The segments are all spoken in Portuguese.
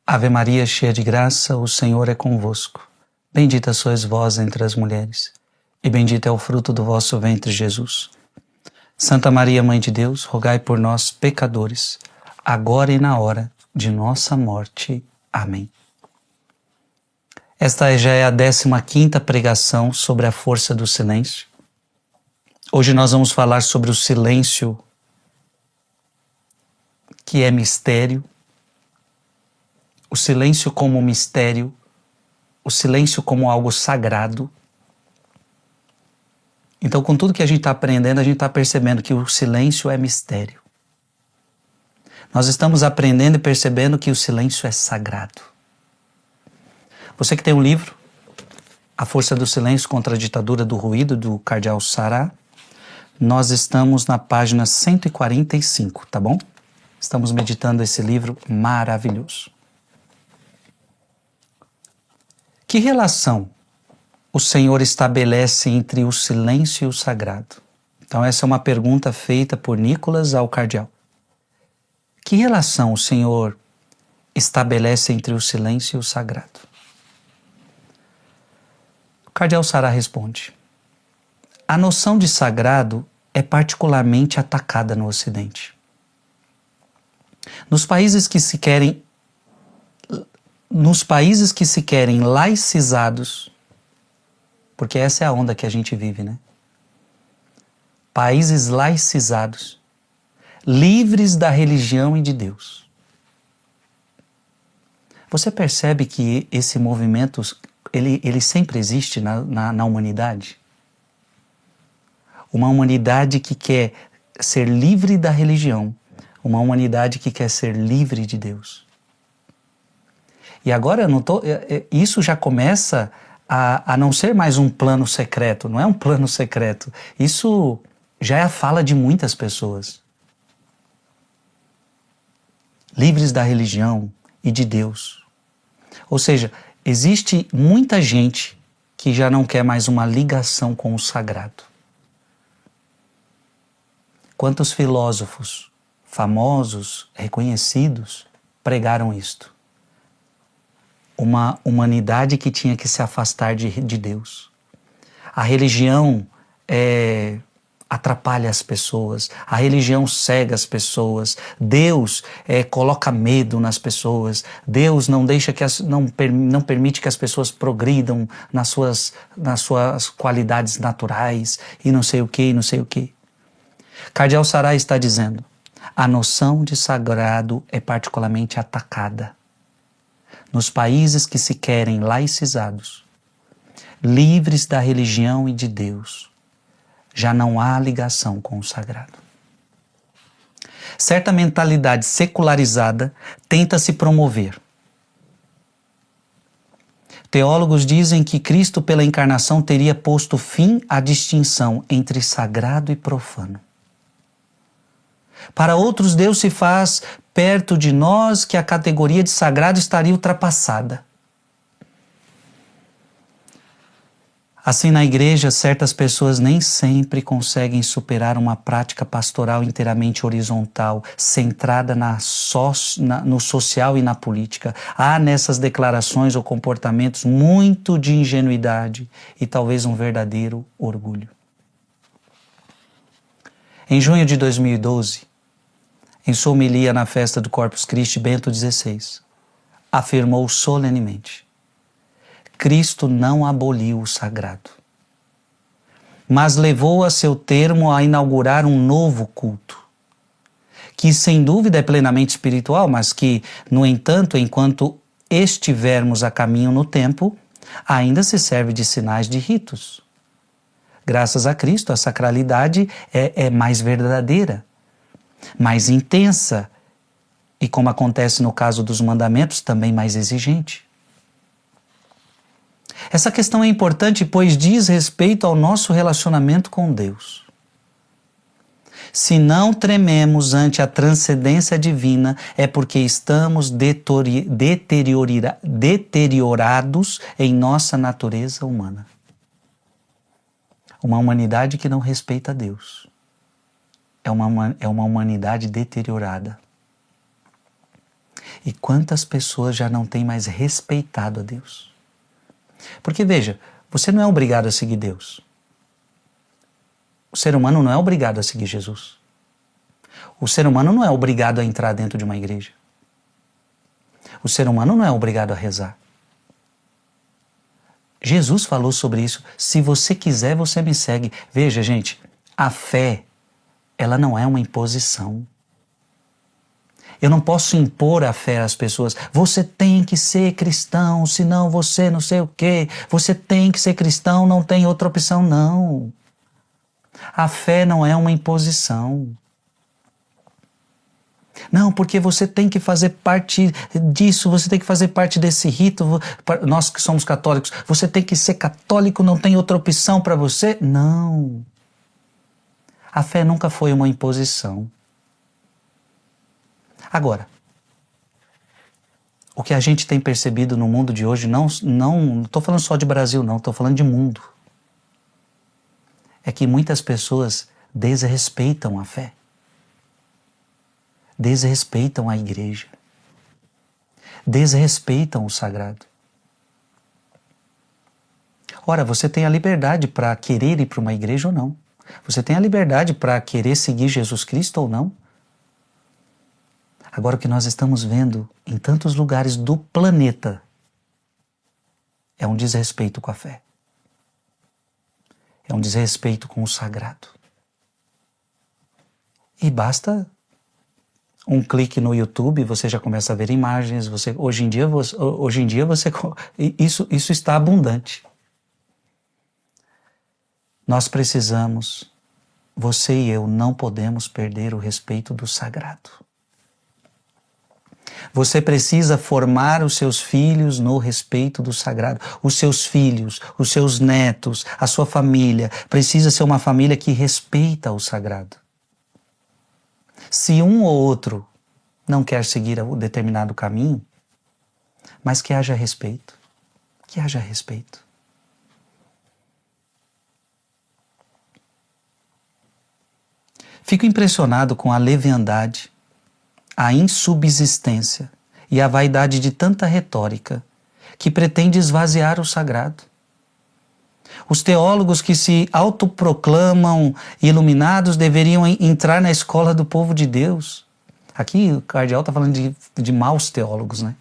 Ave Maria, cheia de graça, o Senhor é convosco. Bendita sois vós entre as mulheres, e bendito é o fruto do vosso ventre, Jesus. Santa Maria, Mãe de Deus, rogai por nós, pecadores, agora e na hora de nossa morte. Amém. Esta já é a 15ª pregação sobre a força do silêncio. Hoje nós vamos falar sobre o silêncio, que é mistério, o silêncio como mistério, o silêncio como algo sagrado. Então, com tudo que a gente está aprendendo, a gente está percebendo que o silêncio é mistério. Nós estamos aprendendo e percebendo que o silêncio é sagrado. Você que tem um livro, A Força do Silêncio contra a Ditadura do Ruído, do Cardeal Sará, nós estamos na página 145, tá bom? Estamos meditando esse livro maravilhoso. Que relação o Senhor estabelece entre o silêncio e o sagrado? Então essa é uma pergunta feita por Nicolas ao cardeal. Que relação o Senhor estabelece entre o silêncio e o sagrado? O cardeal Sará responde: a noção de sagrado é particularmente atacada no Ocidente. Nos países que se querem laicizados, porque essa é a onda que a gente vive, né? Países laicizados, livres da religião e de Deus. Você percebe que esse movimento, ele sempre existe na humanidade? Uma humanidade que quer ser livre da religião, uma humanidade que quer ser livre de Deus. E agora isso já começa a não ser mais um plano secreto, não é um plano secreto. Isso já é a fala de muitas pessoas. Livres da religião e de Deus. Ou seja, existe muita gente que já não quer mais uma ligação com o sagrado. Quantos filósofos famosos, reconhecidos, pregaram isto? Uma humanidade que tinha que se afastar de Deus. A religião atrapalha as pessoas, a religião cega as pessoas, Deus coloca medo nas pessoas, Deus não deixa não permite que as pessoas progridam nas suas qualidades naturais e não sei o que. Cardeal Sará está dizendo: a noção de sagrado é particularmente atacada nos países que se querem laicizados, livres da religião e de Deus. Já não há ligação com o sagrado. Certa mentalidade secularizada tenta se promover. Teólogos dizem que Cristo, pela encarnação, teria posto fim à distinção entre sagrado e profano. Para outros, Deus se faz perto de nós que a categoria de sagrado estaria ultrapassada. Assim, na igreja, certas pessoas nem sempre conseguem superar uma prática pastoral inteiramente horizontal, centrada no social e na política. Há nessas declarações ou comportamentos muito de ingenuidade e talvez um verdadeiro orgulho. Em junho de 2012, em sua homilia na festa do Corpus Christi, Bento XVI afirmou solenemente: Cristo não aboliu o sagrado, mas levou a seu termo a inaugurar um novo culto, que sem dúvida é plenamente espiritual, mas que, no entanto, enquanto estivermos a caminho no tempo, ainda se serve de sinais de ritos. Graças a Cristo, a sacralidade é mais verdadeira, mais intensa e, como acontece no caso dos mandamentos, também mais exigente. Essa questão é importante, pois diz respeito ao nosso relacionamento com Deus. Se não trememos ante a transcendência divina, é porque estamos deteriorados em nossa natureza humana. Uma humanidade que não respeita Deus é uma humanidade deteriorada. E quantas pessoas já não têm mais respeitado a Deus? Porque veja, você não é obrigado a seguir Deus. O ser humano não é obrigado a seguir Jesus. O ser humano não é obrigado a entrar dentro de uma igreja. O ser humano não é obrigado a rezar. Jesus falou sobre isso. Se você quiser, você me segue. Veja, gente, a fé, ela não é uma imposição. Eu não posso impor a fé às pessoas. Você tem que ser cristão, senão você não sei o quê. Você tem que ser cristão, não tem outra opção, não. A fé não é uma imposição. Não, porque você tem que fazer parte disso, você tem que fazer parte desse rito. Nós que somos católicos, você tem que ser católico, não tem outra opção para você? Não. A fé nunca foi uma imposição. Agora, o que a gente tem percebido no mundo de hoje, não estou falando só de Brasil, não, estou falando de mundo, é que muitas pessoas desrespeitam a fé, desrespeitam a igreja, desrespeitam o sagrado. Ora, você tem a liberdade para querer ir para uma igreja ou não. Você tem a liberdade para querer seguir Jesus Cristo ou não. Agora, o que nós estamos vendo em tantos lugares do planeta é um desrespeito com a fé. É um desrespeito com o sagrado. E basta um clique no YouTube, você já começa a ver imagens. Hoje em dia isso está abundante. Nós precisamos, você e eu não podemos perder o respeito do sagrado. Você precisa formar os seus filhos no respeito do sagrado. Os seus filhos, os seus netos, a sua família precisa ser uma família que respeita o sagrado. Se um ou outro não quer seguir um determinado caminho, mas que haja respeito. Que haja respeito. Fico impressionado com a leviandade, a insubsistência e a vaidade de tanta retórica que pretende esvaziar o sagrado. Os teólogos que se autoproclamam iluminados deveriam entrar na escola do povo de Deus. Aqui o cardeal está falando de maus teólogos, né?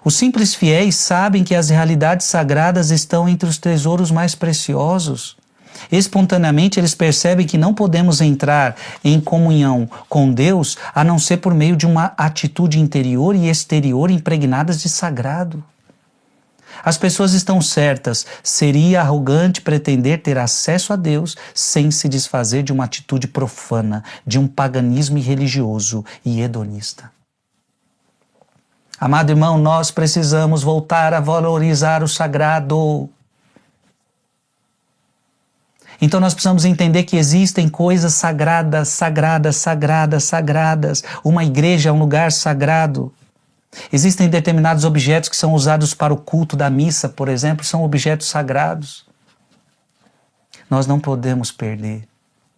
Os simples fiéis sabem que as realidades sagradas estão entre os tesouros mais preciosos. Espontaneamente eles percebem que não podemos entrar em comunhão com Deus a não ser por meio de uma atitude interior e exterior impregnadas de sagrado. As pessoas estão certas, seria arrogante pretender ter acesso a Deus sem se desfazer de uma atitude profana, de um paganismo irreligioso e hedonista. Amado irmão, nós precisamos voltar a valorizar o sagrado. Então nós precisamos entender que existem coisas sagradas, sagradas, sagradas, sagradas. Uma igreja é um lugar sagrado. Existem determinados objetos que são usados para o culto da missa, por exemplo, são objetos sagrados. Nós não podemos perder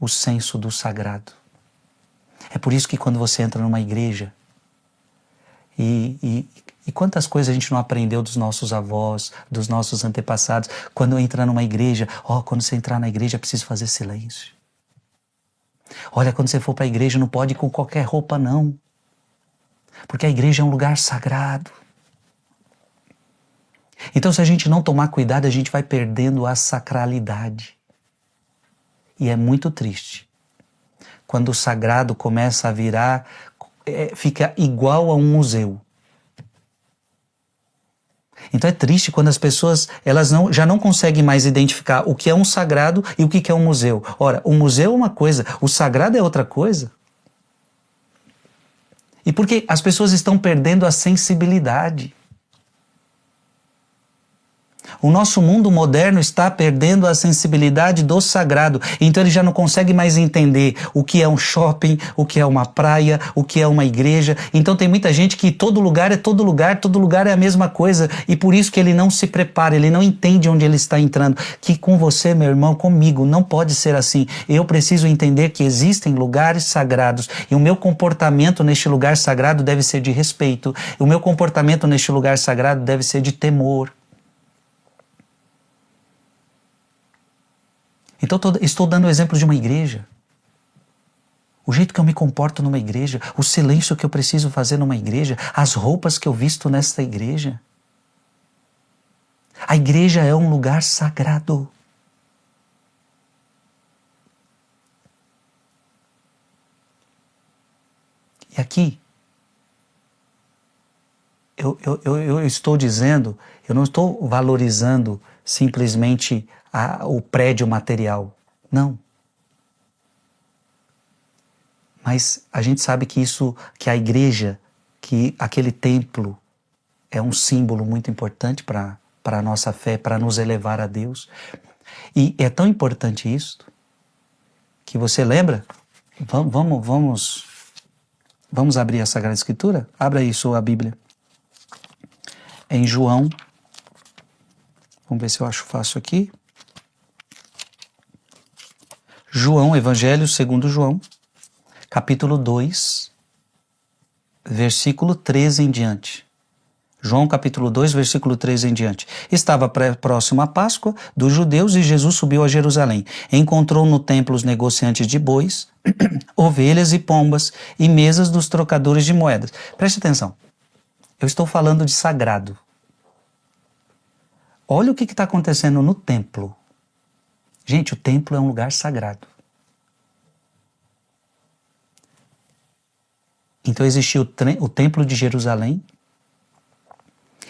o senso do sagrado. É por isso que quando você entra numa igreja, e quantas coisas a gente não aprendeu dos nossos avós, dos nossos antepassados, quando entra numa igreja, quando você entrar na igreja é preciso fazer silêncio. Olha, quando você for para a igreja não pode ir com qualquer roupa não, porque a igreja é um lugar sagrado. Então se a gente não tomar cuidado, a gente vai perdendo a sacralidade. E é muito triste quando o sagrado começa a virar, fica igual a um museu. Então é triste quando as pessoas já não conseguem mais identificar o que é um sagrado e o que é um museu. Ora, o museu é uma coisa, o sagrado é outra coisa. E porque as pessoas estão perdendo a sensibilidade. O nosso mundo moderno está perdendo a sensibilidade do sagrado. Então ele já não consegue mais entender o que é um shopping, o que é uma praia, o que é uma igreja. Então tem muita gente que todo lugar é todo lugar é a mesma coisa. E por isso que ele não se prepara, ele não entende onde ele está entrando. Que com você, meu irmão, comigo, não pode ser assim. Eu preciso entender que existem lugares sagrados. E o meu comportamento neste lugar sagrado deve ser de respeito. O meu comportamento neste lugar sagrado deve ser de temor. Então estou dando o exemplo de uma igreja. O jeito que eu me comporto numa igreja, o silêncio que eu preciso fazer numa igreja, as roupas que eu visto nesta igreja. A igreja é um lugar sagrado. E aqui, eu estou dizendo, eu não estou valorizando simplesmente o prédio material. Não. Mas a gente sabe que que a igreja, que aquele templo é um símbolo muito importante para a nossa fé, para nos elevar a Deus. E é tão importante isso que você lembra? Vamos abrir a Sagrada Escritura? Abra aí sua Bíblia. Em João, vamos ver se eu acho fácil aqui. João, Evangelho segundo João, capítulo 2, versículo 13 em diante. João capítulo 2, versículo 13 em diante. Estava próximo à Páscoa dos judeus e Jesus subiu a Jerusalém. Encontrou no templo os negociantes de bois, ovelhas e pombas e mesas dos trocadores de moedas. Preste atenção. Eu estou falando de sagrado. Olha o que está acontecendo no templo. Gente, o templo é um lugar sagrado. Então existia o templo de Jerusalém.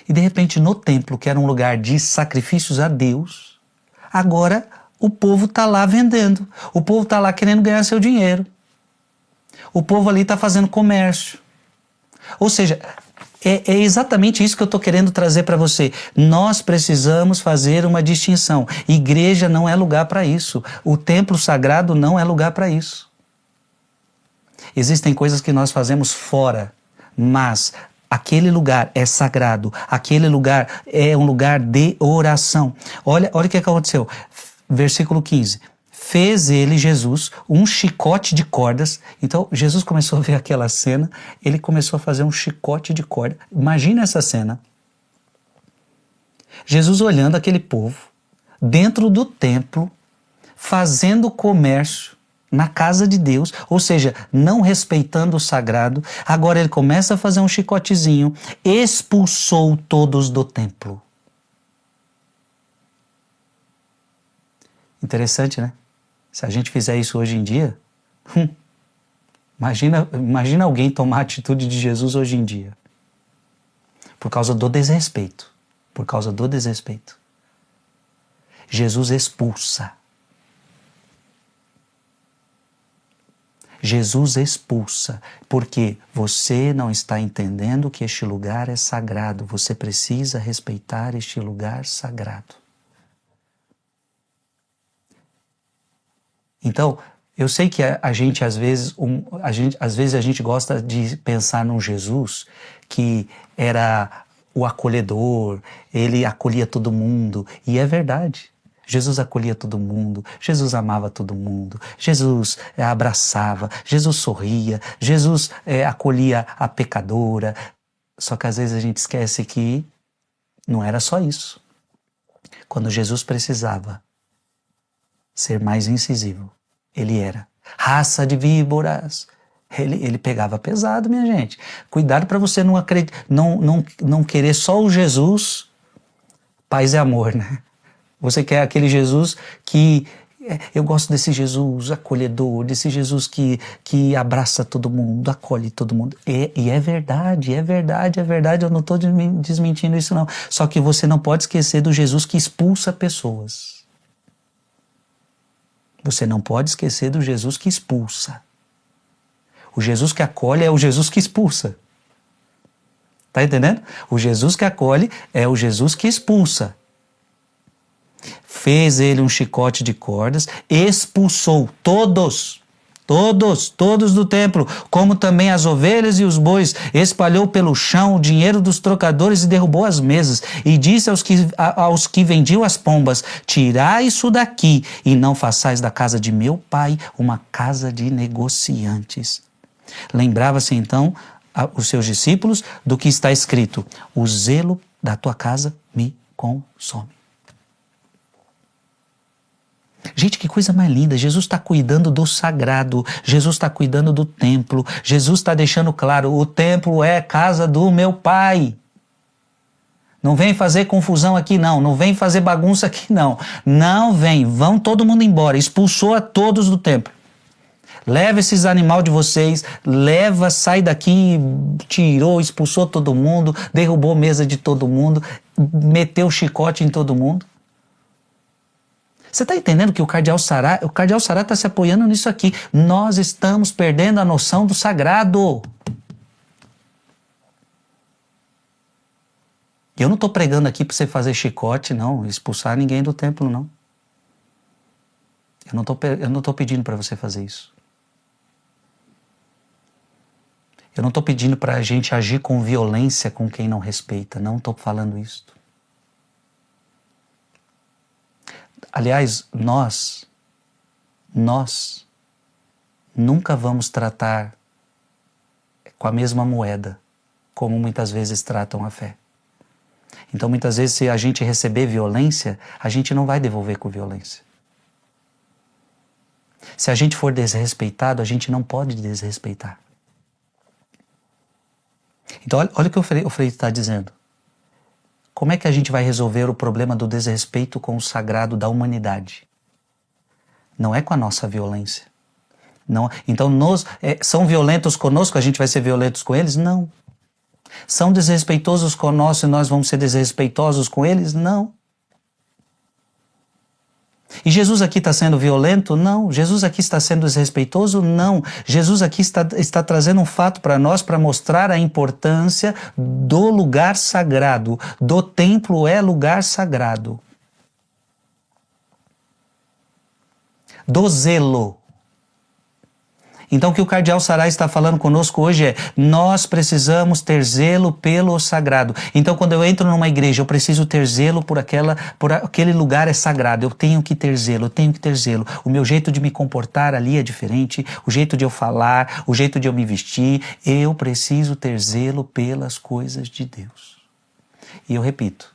E de repente no templo, que era um lugar de sacrifícios a Deus, agora o povo está lá vendendo. O povo está lá querendo ganhar seu dinheiro. O povo ali está fazendo comércio. Ou seja, é exatamente isso que eu estou querendo trazer para você. Nós precisamos fazer uma distinção. Igreja não é lugar para isso. O templo sagrado não é lugar para isso. Existem coisas que nós fazemos fora, mas aquele lugar é sagrado. Aquele lugar é um lugar de oração. Olha o que aconteceu. Versículo 15. Fez ele, Jesus, um chicote de cordas. Então, Jesus começou a ver aquela cena, ele começou a fazer um chicote de corda. Imagina essa cena. Jesus olhando aquele povo, dentro do templo, fazendo comércio na casa de Deus, ou seja, não respeitando o sagrado. Agora ele começa a fazer um chicotezinho, expulsou todos do templo. Interessante, né? Se a gente fizer isso hoje em dia, imagina alguém tomar a atitude de Jesus hoje em dia. Por causa do desrespeito. Por causa do desrespeito. Jesus expulsa. Jesus expulsa, porque você não está entendendo que este lugar é sagrado. Você precisa respeitar este lugar sagrado. Então, eu sei que a gente às vezes a gente gosta de pensar num Jesus que era o acolhedor, ele acolhia todo mundo, e é verdade. Jesus acolhia todo mundo, Jesus amava todo mundo, Jesus abraçava, Jesus sorria, Jesus acolhia a pecadora. Só que às vezes a gente esquece que não era só isso. Quando Jesus precisava ser mais incisivo, ele era raça de víboras. Ele pegava pesado, minha gente. Cuidado para você não querer só o Jesus paz e amor, né? Você quer aquele Jesus que... Eu gosto desse Jesus acolhedor, desse Jesus que abraça todo mundo, acolhe todo mundo. E é verdade, eu não estou desmentindo isso não. Só que você não pode esquecer do Jesus que expulsa pessoas. Você não pode esquecer do Jesus que expulsa. O Jesus que acolhe é o Jesus que expulsa. Tá entendendo? O Jesus que acolhe é o Jesus que expulsa. Fez ele um chicote de cordas, expulsou todos do templo, como também as ovelhas e os bois, espalhou pelo chão o dinheiro dos trocadores e derrubou as mesas, e disse aos que vendiam as pombas: tirai isso daqui, e não façais da casa de meu pai uma casa de negociantes. Lembrava-se então os seus discípulos do que está escrito: o zelo da tua casa me consome. Gente, que coisa mais linda. Jesus está cuidando do sagrado, Jesus está cuidando do templo, Jesus está deixando claro: o templo é casa do meu pai. Não vem fazer confusão aqui não, não vem fazer bagunça aqui não. Não vem, vão todo mundo embora. Expulsou a todos do templo. Leva esses animais de vocês, sai daqui, tirou, expulsou todo mundo, derrubou mesa de todo mundo, meteu chicote em todo mundo. Você está entendendo que o Cardeal Sará está se apoiando nisso aqui. Nós estamos perdendo a noção do sagrado. Eu não estou pregando aqui para você fazer chicote, não, expulsar ninguém do templo, não. Eu não estou pedindo para você fazer isso. Eu não estou pedindo para a gente agir com violência com quem não respeita. Não estou falando isso. Aliás, nós nunca vamos tratar com a mesma moeda como muitas vezes tratam a fé. Então, muitas vezes, se a gente receber violência, a gente não vai devolver com violência. Se a gente for desrespeitado, a gente não pode desrespeitar. Então, olha o que o Frei está dizendo. Como é que a gente vai resolver o problema do desrespeito com o sagrado da humanidade? Não é com a nossa violência. Não. Então, são violentos conosco, a gente vai ser violentos com eles? Não. São desrespeitosos conosco e nós vamos ser desrespeitosos com eles? Não. E Jesus aqui está sendo violento? Não. Jesus aqui está sendo desrespeitoso? Não. Jesus aqui está trazendo um fato para nós para mostrar a importância do lugar sagrado. Do templo é lugar sagrado. Do zelo. Então o que o Cardeal Sará está falando conosco hoje é: nós precisamos ter zelo pelo sagrado. Então quando eu entro numa igreja, eu preciso ter zelo por aquele lugar é sagrado. Eu tenho que ter zelo. O meu jeito de me comportar ali é diferente, o jeito de eu falar, o jeito de eu me vestir. Eu preciso ter zelo pelas coisas de Deus. E eu repito,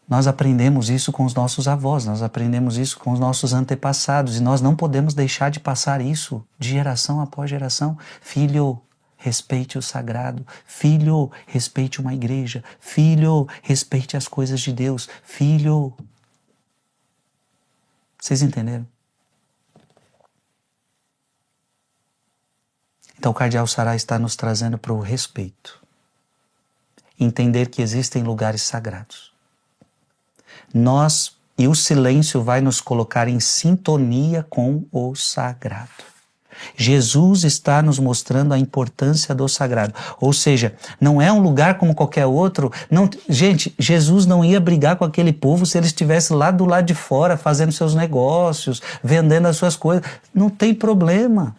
nós aprendemos isso com os nossos avós, nós aprendemos isso com os nossos antepassados, e nós não podemos deixar de passar isso de geração após geração. Filho, respeite o sagrado. Filho, respeite uma igreja. Filho, respeite as coisas de Deus. Filho. Vocês entenderam? Então o Cardeal Sará está nos trazendo para o respeito. Entender que existem lugares sagrados. E o silêncio vai nos colocar em sintonia com o sagrado. Jesus está nos mostrando a importância do sagrado. Ou seja, não é um lugar como qualquer outro. Não, gente, Jesus não ia brigar com aquele povo se ele estivesse lá do lado de fora fazendo seus negócios, vendendo as suas coisas. Não tem problema.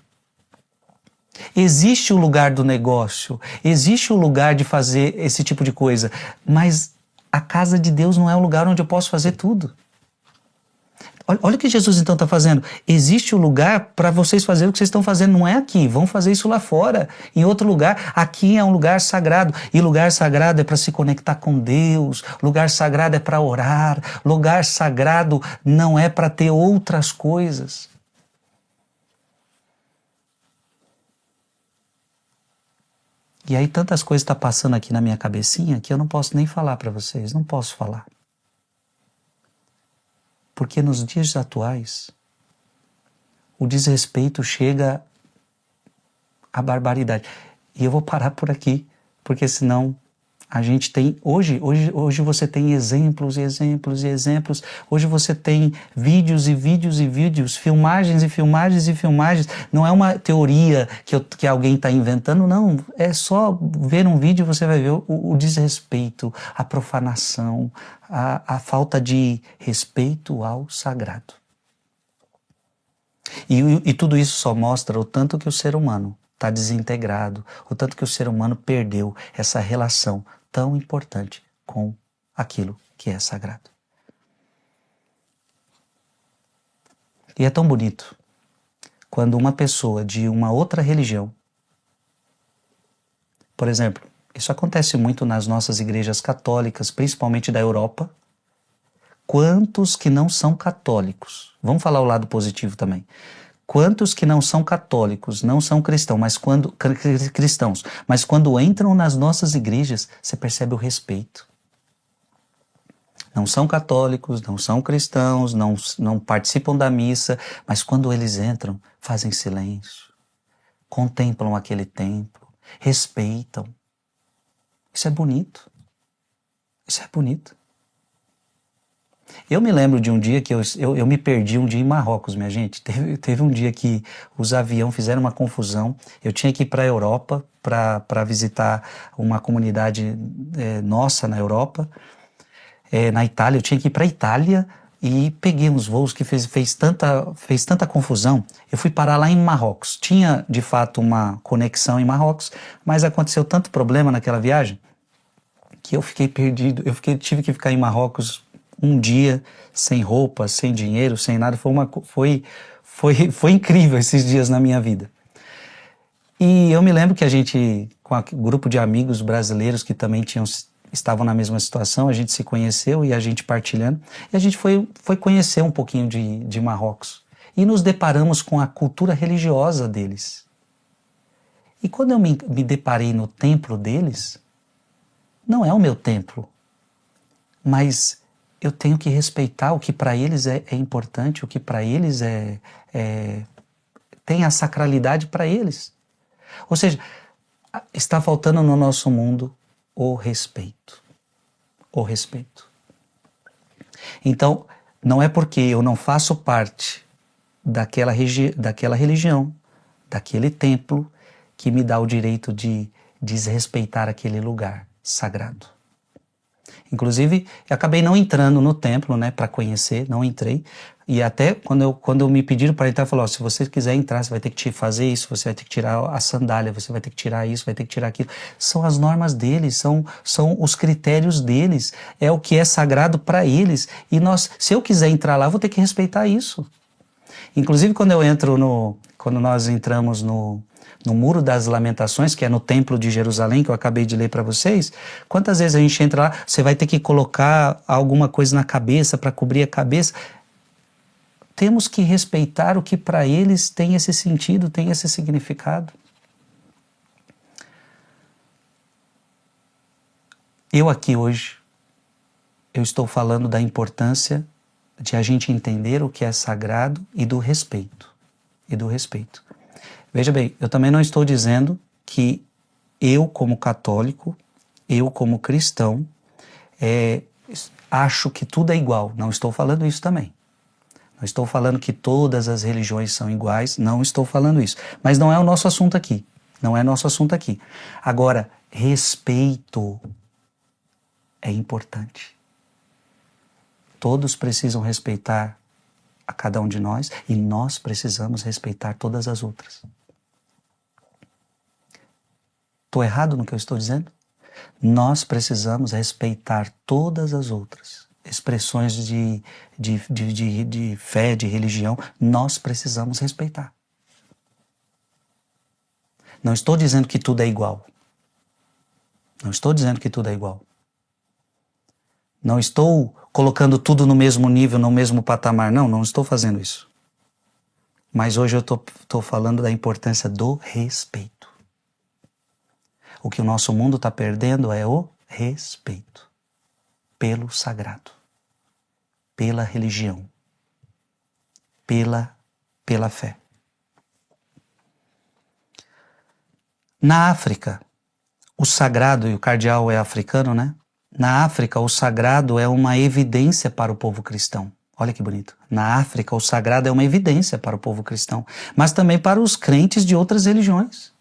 Existe o lugar do negócio, existe o lugar de fazer esse tipo de coisa, mas a casa de Deus não é o lugar onde eu posso fazer tudo. Olha o que Jesus então está fazendo. Existe um lugar para vocês fazerem o que vocês estão fazendo. Não é aqui, vão fazer isso lá fora, em outro lugar. Aqui é um lugar sagrado. E lugar sagrado é para se conectar com Deus. Lugar sagrado é para orar. Lugar sagrado não é para ter outras coisas. E aí tantas coisas estão passando aqui na minha cabecinha que eu não posso nem falar para vocês. Não posso falar. Porque nos dias atuais, o desrespeito chega à barbaridade. E eu vou parar por aqui, porque senão A gente tem, hoje você tem exemplos e exemplos e exemplos, hoje você tem vídeos e vídeos e vídeos, filmagens e filmagens e filmagens, não é uma teoria que alguém está inventando, não, é só ver um vídeo e você vai ver o desrespeito, a profanação, a falta de respeito ao sagrado. E tudo isso só mostra o tanto que o ser humano está desintegrado, o tanto que o ser humano perdeu essa relação tão importante com aquilo que é sagrado. E é tão bonito quando uma pessoa de uma outra religião, por exemplo, isso acontece muito nas nossas igrejas católicas, principalmente da Europa. Quantos que não são católicos? Vamos falar o lado positivo também. Quantos que não são católicos, não são cristãos, mas quando entram nas nossas igrejas, você percebe o respeito. Não são católicos, não são cristãos, não participam da missa, mas quando eles entram, fazem silêncio, contemplam aquele templo, respeitam. Isso é bonito. Isso é bonito. Eu me lembro de um dia que eu me perdi um dia em Marrocos, minha gente. Teve um dia que os aviões fizeram uma confusão. Eu tinha que ir para a Europa para visitar uma comunidade nossa na Europa. Na Itália, eu tinha que ir para a Itália e peguei uns voos que fez tanta confusão. Eu fui parar lá em Marrocos. Tinha, de fato, uma conexão em Marrocos, mas aconteceu tanto problema naquela viagem que eu fiquei perdido. Tive que ficar em Marrocos um dia, sem roupa, sem dinheiro, sem nada. Foi incrível esses dias na minha vida. E eu me lembro que a gente, com um grupo de amigos brasileiros que também estavam na mesma situação, a gente se conheceu e a gente partilhando, e a gente foi conhecer um pouquinho de Marrocos. E nos deparamos com a cultura religiosa deles. E quando eu me deparei no templo deles, não é o meu templo, mas eu tenho que respeitar o que para eles é importante, o que para eles tem a sacralidade para eles. Ou seja, está faltando no nosso mundo o respeito. O respeito. Então, não é porque eu não faço parte daquela religião, daquele templo, que me dá o direito de desrespeitar aquele lugar sagrado. Inclusive, eu acabei não entrando no templo, né, para conhecer, não entrei. E até quando me pediram para entrar, falou: se você quiser entrar, você vai ter que fazer isso, você vai ter que tirar a sandália, você vai ter que tirar isso, vai ter que tirar aquilo. São as normas deles, são os critérios deles, é o que é sagrado para eles. E se eu quiser entrar lá, eu vou ter que respeitar isso. Inclusive, quando nós entramos no Muro das Lamentações, que é no Templo de Jerusalém, que eu acabei de ler para vocês, quantas vezes a gente entra lá, você vai ter que colocar alguma coisa na cabeça para cobrir a cabeça. Temos que respeitar o que para eles tem esse sentido, tem esse significado. Eu aqui hoje, eu estou falando da importância de a gente entender o que é sagrado e do respeito. Veja bem, eu também não estou dizendo que eu, como católico, eu, como cristão, acho que tudo é igual. Não estou falando isso também. Não estou falando que todas as religiões são iguais. Não estou falando isso. Mas não é o nosso assunto aqui. Não é nosso assunto aqui. Agora, respeito é importante. Todos precisam respeitar a cada um de nós e nós precisamos respeitar todas as outras. Estou errado no que eu estou dizendo? Nós precisamos respeitar todas as outras expressões de fé, de religião. Nós precisamos respeitar. Não estou dizendo que tudo é igual. Não estou dizendo que tudo é igual. Não estou colocando tudo no mesmo nível, no mesmo patamar. Não estou fazendo isso. Mas hoje eu estou falando da importância do respeito. O que o nosso mundo está perdendo é o respeito pelo sagrado, pela religião, pela fé. Na África, O sagrado, e o cardeal é africano, né? Na África, o sagrado é uma evidência para o povo cristão. Olha que bonito. Na África, o sagrado é uma evidência para o povo cristão, mas também para os crentes de outras religiões.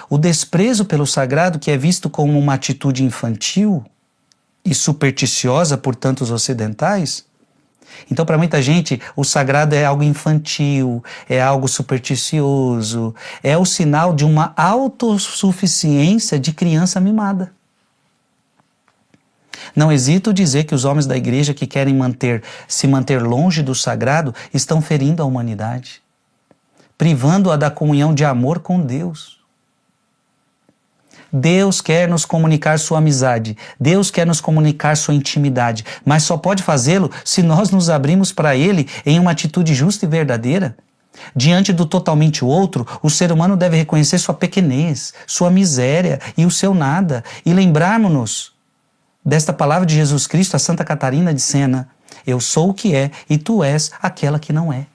O desprezo pelo sagrado, que é visto como uma atitude infantil e supersticiosa por tantos ocidentais. Então, para muita gente, o sagrado é algo infantil, é algo supersticioso, é o sinal de uma autossuficiência de criança mimada. Não hesito dizer que os homens da igreja que querem se manter longe do sagrado estão ferindo a humanidade, privando-a da comunhão de amor com Deus. Deus quer nos comunicar sua amizade, Deus quer nos comunicar sua intimidade, mas só pode fazê-lo se nós nos abrimos para Ele em uma atitude justa e verdadeira. Diante do totalmente outro, o ser humano deve reconhecer sua pequenez, sua miséria e o seu nada, e lembrarmos-nos desta palavra de Jesus Cristo a Santa Catarina de Sena: eu sou o que é e tu és aquela que não é.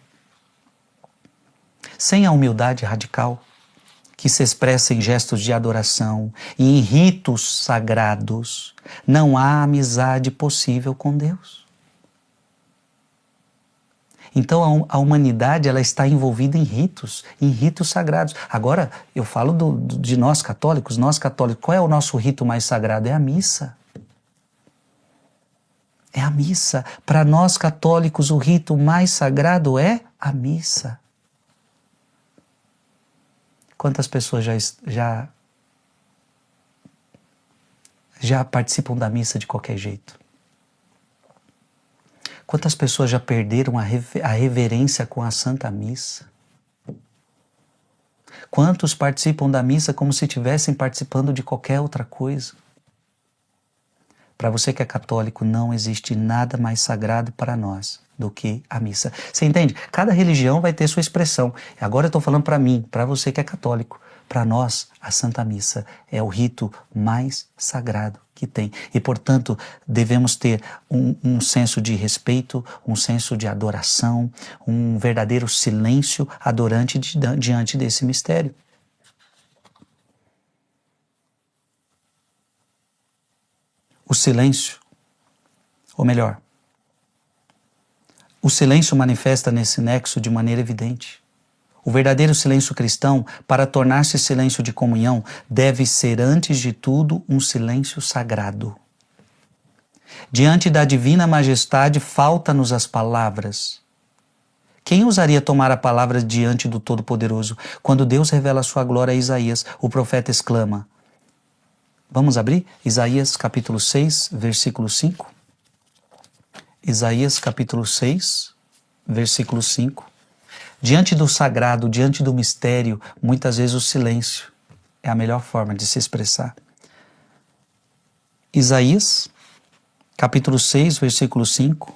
Sem a humildade radical, que se expressa em gestos de adoração e em ritos sagrados, não há amizade possível com Deus. Então a humanidade ela está envolvida em ritos sagrados. Agora eu falo de nós católicos, qual é o nosso rito mais sagrado? É a missa. É a missa. Para nós católicos o rito mais sagrado é a missa. Quantas pessoas já participam da missa de qualquer jeito? Quantas pessoas já perderam a reverência com a Santa Missa? Quantos participam da missa como se estivessem participando de qualquer outra coisa? Para você que é católico, não existe nada mais sagrado para nós do que a missa. Você entende? Cada religião vai ter sua expressão. Agora eu estou falando para mim, para você que é católico. Para nós, a Santa Missa é o rito mais sagrado que tem. E, portanto, devemos ter um senso de respeito, um senso de adoração, um verdadeiro silêncio adorante diante desse mistério. O silêncio, ou melhor, o silêncio manifesta nesse nexo de maneira evidente. O verdadeiro silêncio cristão, para tornar-se silêncio de comunhão, deve ser, antes de tudo, um silêncio sagrado. Diante da divina majestade, falta-nos as palavras. Quem ousaria tomar a palavra diante do Todo-Poderoso? Quando Deus revela a sua glória a Isaías, o profeta exclama. Vamos abrir? Isaías capítulo 6, versículo 5. Isaías capítulo 6, versículo 5. Diante do sagrado, diante do mistério, muitas vezes o silêncio é a melhor forma de se expressar. Isaías capítulo 6, versículo 5.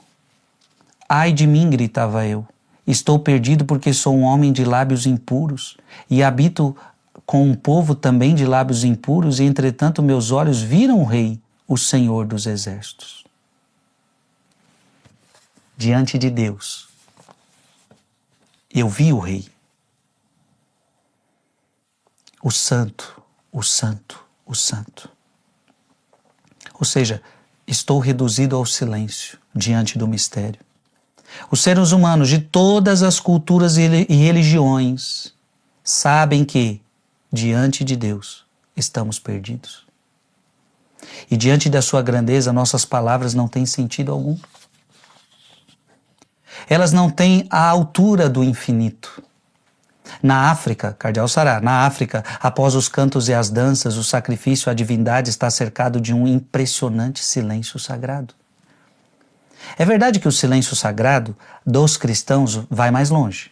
Ai de mim, gritava eu, estou perdido porque sou um homem de lábios impuros e habito com um povo também de lábios impuros, e entretanto meus olhos viram o Rei, o Senhor dos Exércitos. Diante de Deus, eu vi o Rei, o Santo, o Santo, o Santo. Ou seja, estou reduzido ao silêncio diante do mistério. Os seres humanos de todas as culturas e religiões sabem que, diante de Deus, estamos perdidos. E diante da sua grandeza, nossas palavras não têm sentido algum. Elas não têm a altura do infinito. Na África, Cardeal Sará, na África, após os cantos e as danças, o sacrifício à divindade está cercado de um impressionante silêncio sagrado. É verdade que o silêncio sagrado dos cristãos vai mais longe.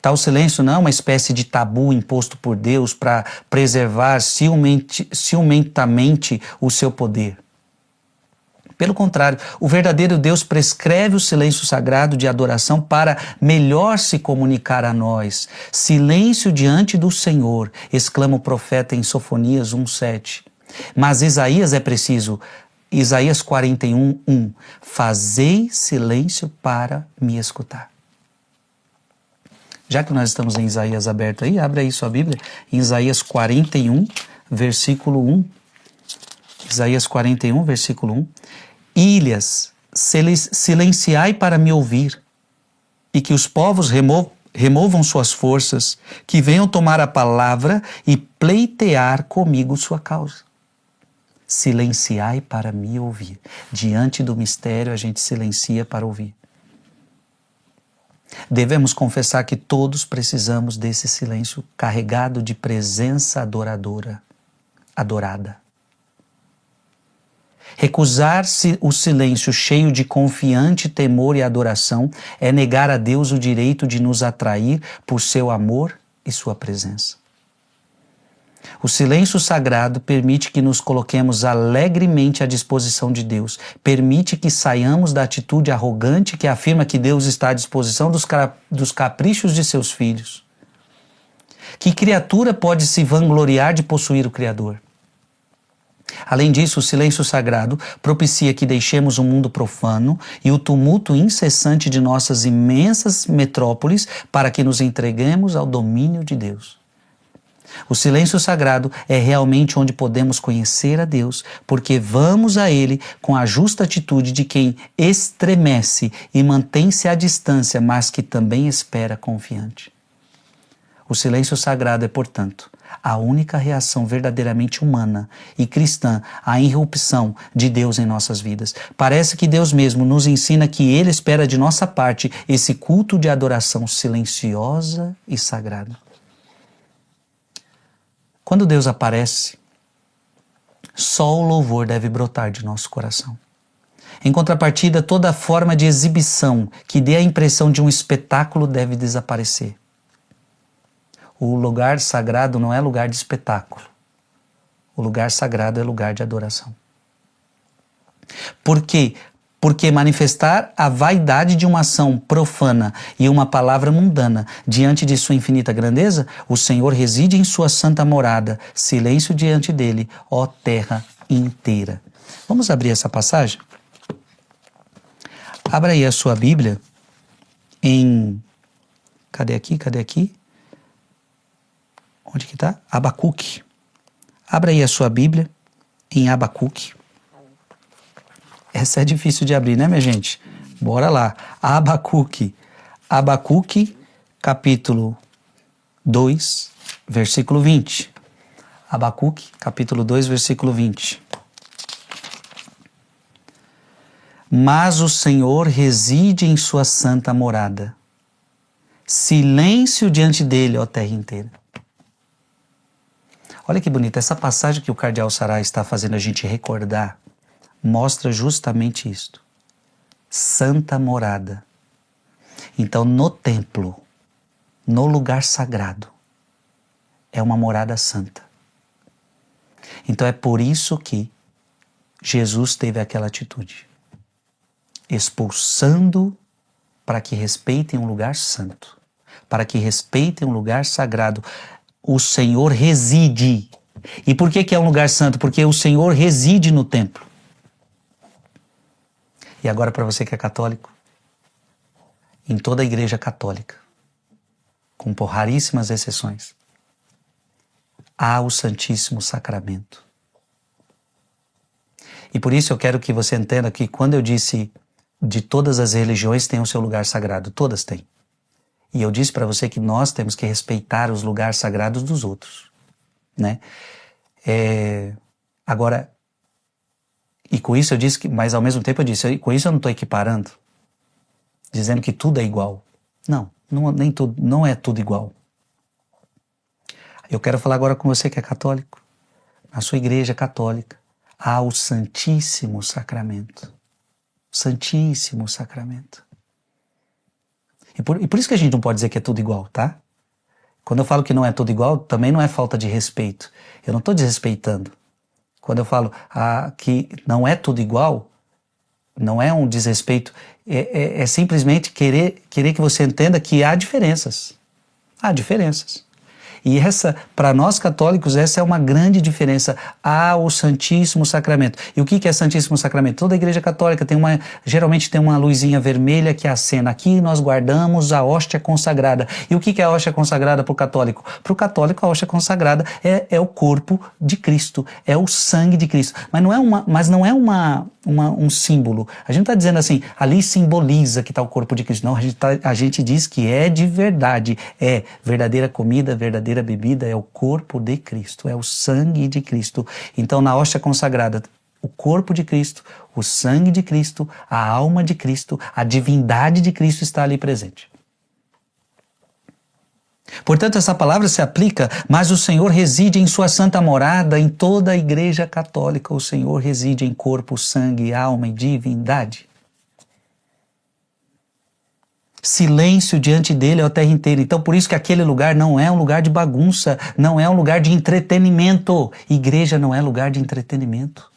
Tal silêncio não é uma espécie de tabu imposto por Deus para preservar ciumentamente o seu poder. Pelo contrário, o verdadeiro Deus prescreve o silêncio sagrado de adoração para melhor se comunicar a nós. Silêncio diante do Senhor, exclama o profeta em Sofonias 1:7. Mas Isaías é preciso. Isaías 41:1. Fazei silêncio para me escutar. Já que nós estamos em Isaías aberto aí, abre aí sua Bíblia, em Isaías 41, versículo 1. Isaías 41, versículo 1. Ilhas, silenciai para me ouvir, e que os povos removam suas forças, que venham tomar a palavra e pleitear comigo sua causa. Silenciai para me ouvir. Diante do mistério, a gente silencia para ouvir. Devemos confessar que todos precisamos desse silêncio carregado de presença adorada. Recusar-se o silêncio cheio de confiante temor e adoração é negar a Deus o direito de nos atrair por seu amor e sua presença. O silêncio sagrado permite que nos coloquemos alegremente à disposição de Deus, permite que saiamos da atitude arrogante que afirma que Deus está à disposição dos caprichos de seus filhos. Que criatura pode se vangloriar de possuir o Criador? Além disso, o silêncio sagrado propicia que deixemos o mundo profano e o tumulto incessante de nossas imensas metrópoles para que nos entreguemos ao domínio de Deus. O silêncio sagrado é realmente onde podemos conhecer a Deus, porque vamos a Ele com a justa atitude de quem estremece e mantém-se à distância, mas que também espera confiante. O silêncio sagrado é, portanto, a única reação verdadeiramente humana e cristã à irrupção de Deus em nossas vidas. Parece que Deus mesmo nos ensina que Ele espera de nossa parte esse culto de adoração silenciosa e sagrada. Quando Deus aparece, só o louvor deve brotar de nosso coração. Em contrapartida, toda forma de exibição que dê a impressão de um espetáculo deve desaparecer. O lugar sagrado não é lugar de espetáculo. O lugar sagrado é lugar de adoração. Por quê? Porque manifestar a vaidade de uma ação profana e uma palavra mundana diante de sua infinita grandeza, o Senhor reside em sua santa morada, silêncio diante dele, ó terra inteira. Vamos abrir essa passagem? Abra aí a sua Bíblia em... Cadê aqui? Onde que está? Abacuque. Abra aí a sua Bíblia em Abacuque. Essa é difícil de abrir, né, minha gente? Bora lá. Abacuque. Abacuque, capítulo 2, versículo 20. Abacuque, capítulo 2, versículo 20. Mas o Senhor reside em sua santa morada. Silêncio diante dele, ó terra inteira. Olha que bonita, essa passagem que o cardeal Sará está fazendo a gente recordar mostra justamente isto. Santa morada. Então, no templo, no lugar sagrado, é uma morada santa. Então, é por isso que Jesus teve aquela atitude, expulsando para que respeitem um lugar santo, para que respeitem um lugar sagrado. O Senhor reside. E por que é um lugar santo? Porque o Senhor reside no templo. E agora, para você que é católico, em toda a igreja católica, com por raríssimas exceções, há o Santíssimo Sacramento. E por isso eu quero que você entenda que quando eu disse de todas as religiões têm o seu lugar sagrado, todas têm. E eu disse para você que nós temos que respeitar os lugares sagrados dos outros, né? Agora, e com isso eu disse que, mas ao mesmo tempo eu disse, com isso eu não estou equiparando, dizendo que tudo é igual. Nem tudo, não é tudo igual. Eu quero falar agora com você que é católico. Na sua igreja católica há o Santíssimo Sacramento. Santíssimo Sacramento. E por isso que a gente não pode dizer que é tudo igual, tá? Quando eu falo que não é tudo igual, também não é falta de respeito. Eu não estou desrespeitando. Quando eu falo que não é tudo igual, não é um desrespeito, é simplesmente querer que você entenda que há diferenças. Há diferenças. E essa, para nós católicos, essa é uma grande diferença. Há o Santíssimo Sacramento. E o que é Santíssimo Sacramento? Toda a Igreja Católica geralmente tem uma luzinha vermelha que acena. Aqui nós guardamos a hóstia consagrada. E o que é a hóstia consagrada para o católico? Para o católico, a hóstia consagrada é o corpo de Cristo, é o sangue de Cristo. Mas não é um símbolo. A gente está dizendo assim, ali simboliza que está o corpo de Cristo. Não, a gente diz que é de verdade. É verdadeira comida, verdadeira bebida, é o corpo de Cristo, é o sangue de Cristo. Então, na hóstia consagrada, o corpo de Cristo, o sangue de Cristo, a alma de Cristo, a divindade de Cristo está ali presente. Portanto, essa palavra se aplica, mas o Senhor reside em sua santa morada em toda a Igreja Católica. O Senhor reside em corpo, sangue, alma e divindade. Silêncio diante dele é a terra inteira. Então, por isso que aquele lugar não é um lugar de bagunça, não é um lugar de entretenimento. Igreja não é lugar de entretenimento.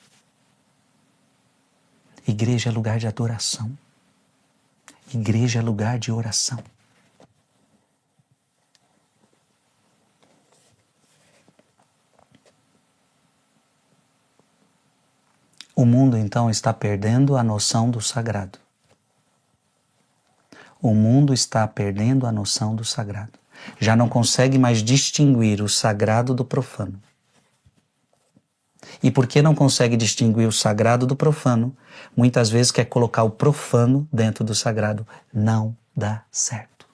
Igreja é lugar de adoração. Igreja é lugar de oração. O mundo, então, está perdendo a noção do sagrado. O mundo está perdendo a noção do sagrado. Já não consegue mais distinguir o sagrado do profano. E porque não consegue distinguir o sagrado do profano, muitas vezes quer colocar o profano dentro do sagrado. Não dá certo.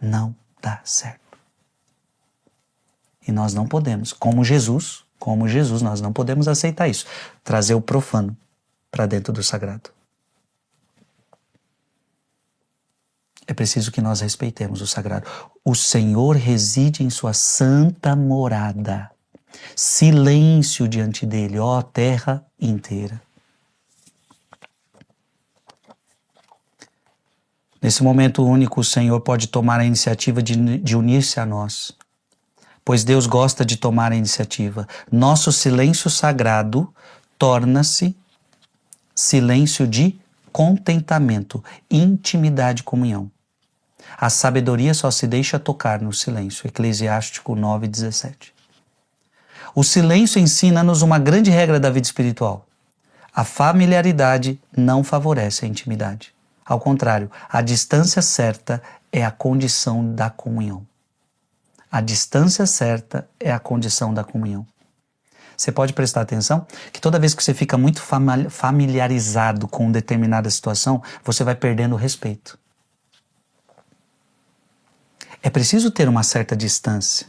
Não dá certo. E nós não podemos, como Jesus, nós não podemos aceitar isso. Trazer o profano para dentro do sagrado. É preciso que nós respeitemos o sagrado. O Senhor reside em sua santa morada. Silêncio diante dele, ó terra inteira. Nesse momento único, o Senhor pode tomar a iniciativa de unir-se a nós, pois Deus gosta de tomar a iniciativa. Nosso silêncio sagrado torna-se silêncio de contentamento, intimidade e comunhão. A sabedoria só se deixa tocar no silêncio. Eclesiástico 9:17. O silêncio ensina-nos uma grande regra da vida espiritual. A familiaridade não favorece a intimidade. Ao contrário, a distância certa é a condição da comunhão. A distância certa é a condição da comunhão. Você pode prestar atenção que toda vez que você fica muito familiarizado com determinada situação, você vai perdendo o respeito. É preciso ter uma certa distância.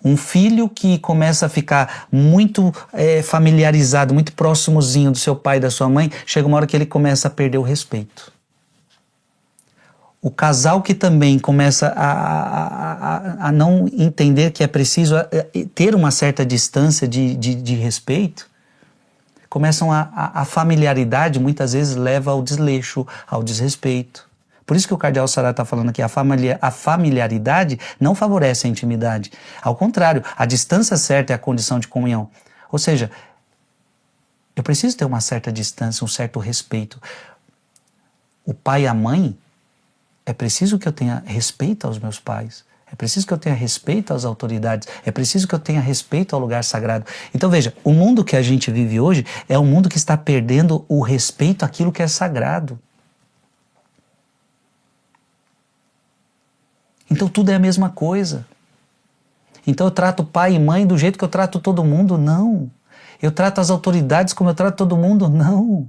Um filho que começa a ficar muito familiarizado, muito próximozinho do seu pai e da sua mãe, chega uma hora que ele começa a perder o respeito. O casal que também começa a não entender que é preciso ter uma certa distância de respeito, começam a familiaridade muitas vezes leva ao desleixo, ao desrespeito. Por isso que o cardeal Sará está falando aqui, a familiaridade não favorece a intimidade. Ao contrário, a distância certa é a condição de comunhão. Ou seja, eu preciso ter uma certa distância, um certo respeito. O pai e a mãe, é preciso que eu tenha respeito aos meus pais. É preciso que eu tenha respeito às autoridades. É preciso que eu tenha respeito ao lugar sagrado. Então veja, o mundo que a gente vive hoje é um mundo que está perdendo o respeito àquilo que é sagrado. Então tudo é a mesma coisa. Então eu trato pai e mãe do jeito que eu trato todo mundo? Não. Eu trato as autoridades como eu trato todo mundo? Não.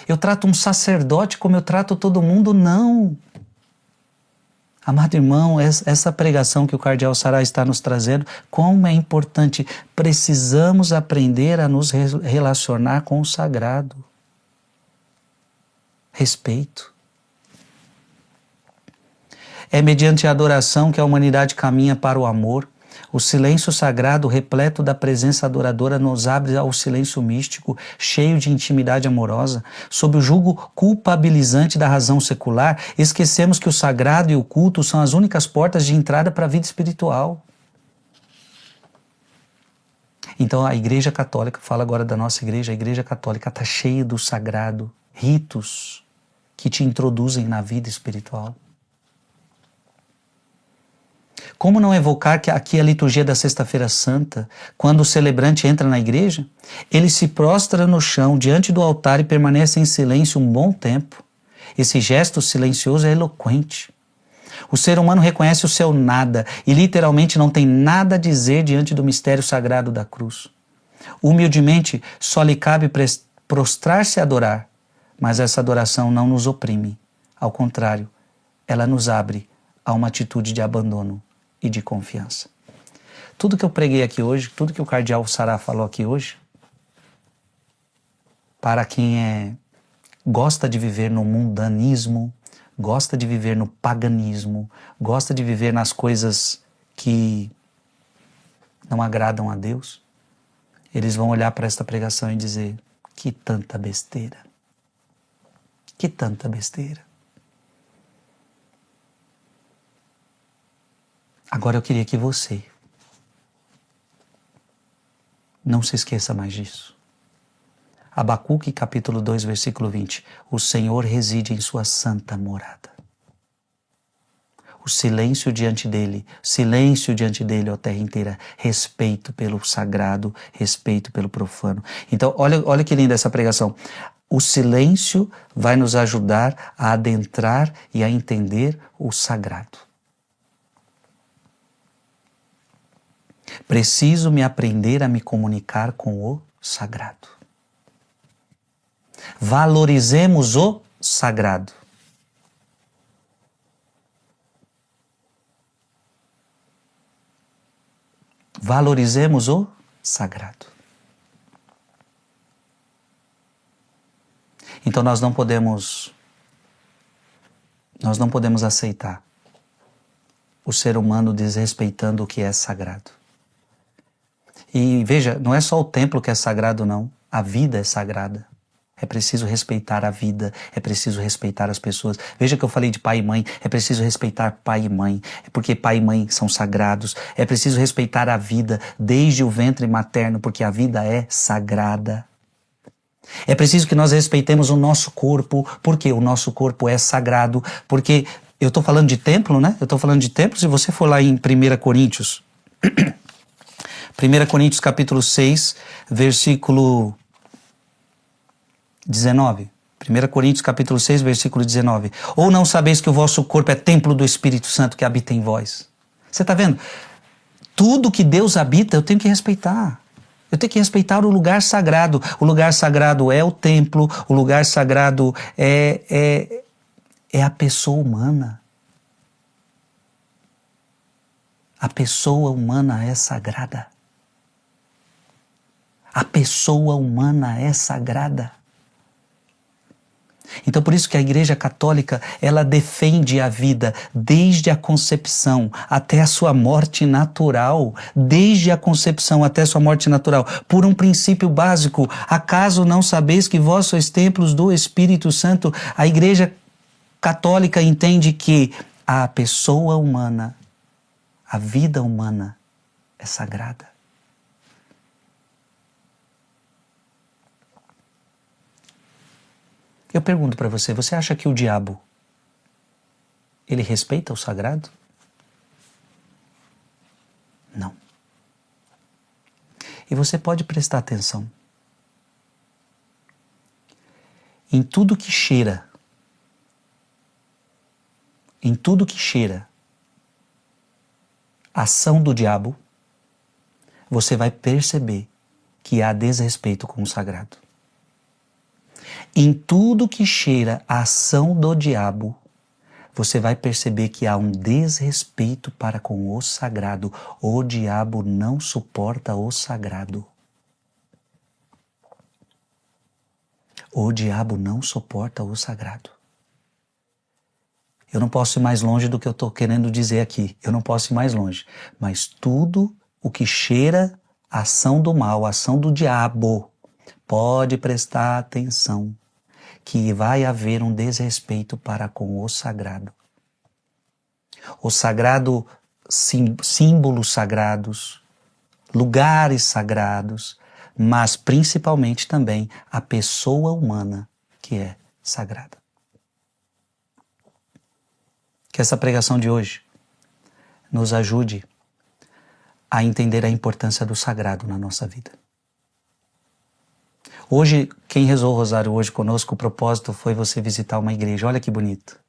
Eu trato um sacerdote como eu trato todo mundo? Não. Amado irmão, essa pregação que o cardeal Sará está nos trazendo, como é importante. Precisamos aprender a nos relacionar com o sagrado. Respeito. É mediante a adoração que a humanidade caminha para o amor. O silêncio sagrado, repleto da presença adoradora, nos abre ao silêncio místico, cheio de intimidade amorosa. Sob o jugo culpabilizante da razão secular, esquecemos que o sagrado e o culto são as únicas portas de entrada para a vida espiritual. Então a Igreja Católica, fala agora da nossa igreja, a Igreja Católica está cheia do sagrado, ritos que te introduzem na vida espiritual. Como não evocar que aqui a liturgia da Sexta-feira Santa, quando o celebrante entra na igreja, ele se prostra no chão diante do altar e permanece em silêncio um bom tempo. Esse gesto silencioso é eloquente. O ser humano reconhece o seu nada e literalmente não tem nada a dizer diante do mistério sagrado da cruz. Humildemente, só lhe cabe prostrar-se e adorar, mas essa adoração não nos oprime. Ao contrário, ela nos abre a uma atitude de abandono e de confiança. Tudo que eu preguei aqui hoje, tudo que o cardeal Sará falou aqui hoje, para quem gosta de viver no mundanismo, gosta de viver no paganismo, gosta de viver nas coisas que não agradam a Deus, eles vão olhar para esta pregação e dizer: que tanta besteira, que tanta besteira. Agora eu queria que você não se esqueça mais disso. Abacuque capítulo 2, versículo 20. O Senhor reside em sua santa morada. O silêncio diante dele, ó terra inteira, respeito pelo sagrado, respeito pelo profano. Então, olha que linda essa pregação. O silêncio vai nos ajudar a adentrar e a entender o sagrado. Preciso me aprender a me comunicar com o sagrado. Valorizemos o sagrado. Valorizemos o sagrado. Então nós não podemos aceitar o ser humano desrespeitando o que é sagrado. E veja, não é só o templo que é sagrado, não. A vida é sagrada. É preciso respeitar a vida, é preciso respeitar as pessoas. Veja que eu falei de pai e mãe, é preciso respeitar pai e mãe, porque pai e mãe são sagrados. É preciso respeitar a vida desde o ventre materno, porque a vida é sagrada. É preciso que nós respeitemos o nosso corpo, porque o nosso corpo é sagrado, porque eu estou falando de templo, né? Eu estou falando de templo, se você for lá em 1 Coríntios... 1 Coríntios capítulo 6, versículo 19. 1 Coríntios capítulo 6, versículo 19. Ou não sabeis que o vosso corpo é templo do Espírito Santo que habita em vós? Você está vendo? Tudo que Deus habita eu tenho que respeitar. Eu tenho que respeitar o lugar sagrado. O lugar sagrado é o templo, o lugar sagrado é a pessoa humana. A pessoa humana é sagrada. A pessoa humana é sagrada. Então por isso que a Igreja Católica, ela defende a vida desde a concepção até a sua morte natural. Desde a concepção até a sua morte natural. Por um princípio básico. Acaso não sabeis que vós sois templos do Espírito Santo? A Igreja Católica entende que a pessoa humana, a vida humana é sagrada. Eu pergunto para você, você acha que o diabo, ele respeita o sagrado? Não. E você pode prestar atenção. Em tudo que cheira, ação do diabo, você vai perceber que há desrespeito com o sagrado. Em tudo que cheira a ação do diabo, você vai perceber que há um desrespeito para com o sagrado. O diabo não suporta o sagrado. O diabo não suporta o sagrado. Eu não posso ir mais longe do que eu estou querendo dizer aqui. Eu não posso ir mais longe. Mas tudo o que cheira a ação do mal, a ação do diabo, pode prestar atenção que vai haver um desrespeito para com o sagrado. O sagrado, símbolos sagrados, lugares sagrados, mas principalmente também a pessoa humana que é sagrada. Que essa pregação de hoje nos ajude a entender a importância do sagrado na nossa vida. Hoje, quem rezou o rosário hoje conosco, o propósito foi você visitar uma igreja. Olha que bonito.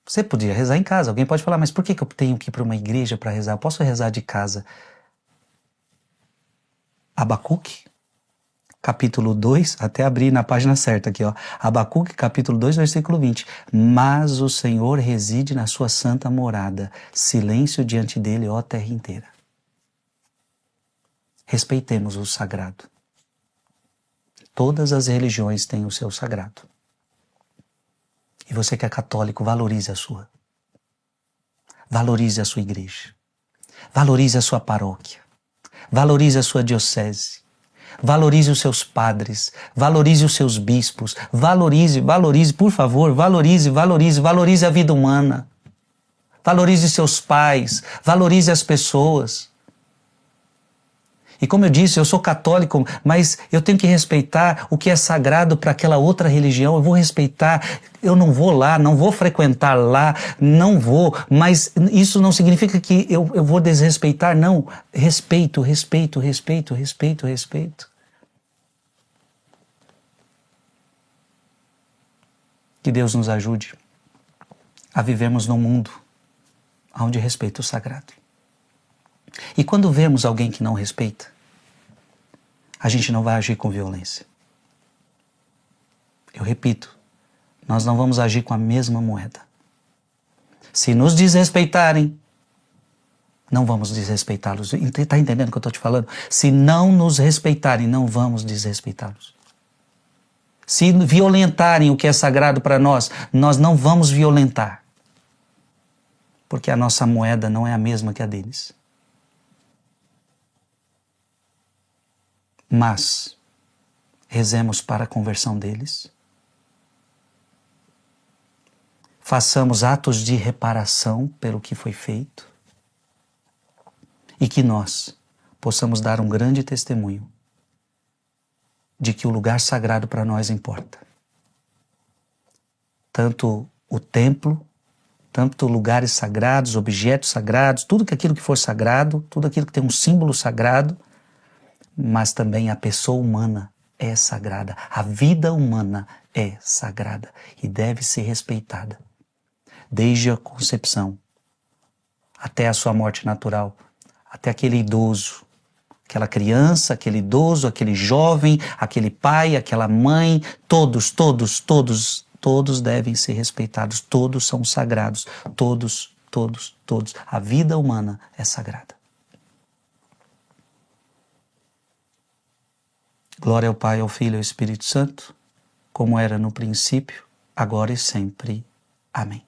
Você podia rezar em casa. Alguém pode falar, mas por que eu tenho que ir para uma igreja para rezar? Eu posso rezar de casa. Abacuque, capítulo 2, até abrir na página certa aqui, ó. Abacuque, capítulo 2, versículo 20. Mas o Senhor reside na sua santa morada. Silêncio diante dele, ó terra inteira. Respeitemos o sagrado. Todas as religiões têm o seu sagrado. E você que é católico, valorize a sua. Valorize a sua igreja. Valorize a sua paróquia. Valorize a sua diocese. Valorize os seus padres. Valorize os seus bispos. Valorize, por favor, valorize a vida humana. Valorize seus pais. Valorize as pessoas. E como eu disse, eu sou católico, mas eu tenho que respeitar o que é sagrado para aquela outra religião. Eu vou respeitar, eu não vou lá, não vou frequentar lá, não vou, mas isso não significa que eu vou desrespeitar, não. Respeito. Que Deus nos ajude a vivermos num mundo onde respeita o sagrado. E quando vemos alguém que não respeita, a gente não vai agir com violência. Eu repito, nós não vamos agir com a mesma moeda. Se nos desrespeitarem, não vamos desrespeitá-los. Está entendendo o que eu estou te falando? Se não nos respeitarem, não vamos desrespeitá-los. Se violentarem o que é sagrado para nós, nós não vamos violentar. Porque a nossa moeda não é a mesma que a deles. Mas rezemos para a conversão deles. Façamos atos de reparação pelo que foi feito. E que nós possamos dar um grande testemunho de que o lugar sagrado para nós importa. Tanto o templo, tanto lugares sagrados, objetos sagrados, tudo aquilo que for sagrado, tudo aquilo que tem um símbolo sagrado, mas também a pessoa humana é sagrada. A vida humana é sagrada e deve ser respeitada. Desde a concepção até a sua morte natural, até aquele idoso, aquela criança, aquele idoso, aquele jovem, aquele pai, aquela mãe, todos devem ser respeitados, todos são sagrados, todos. A vida humana é sagrada. Glória ao Pai, ao Filho e ao Espírito Santo, como era no princípio, agora e sempre. Amém.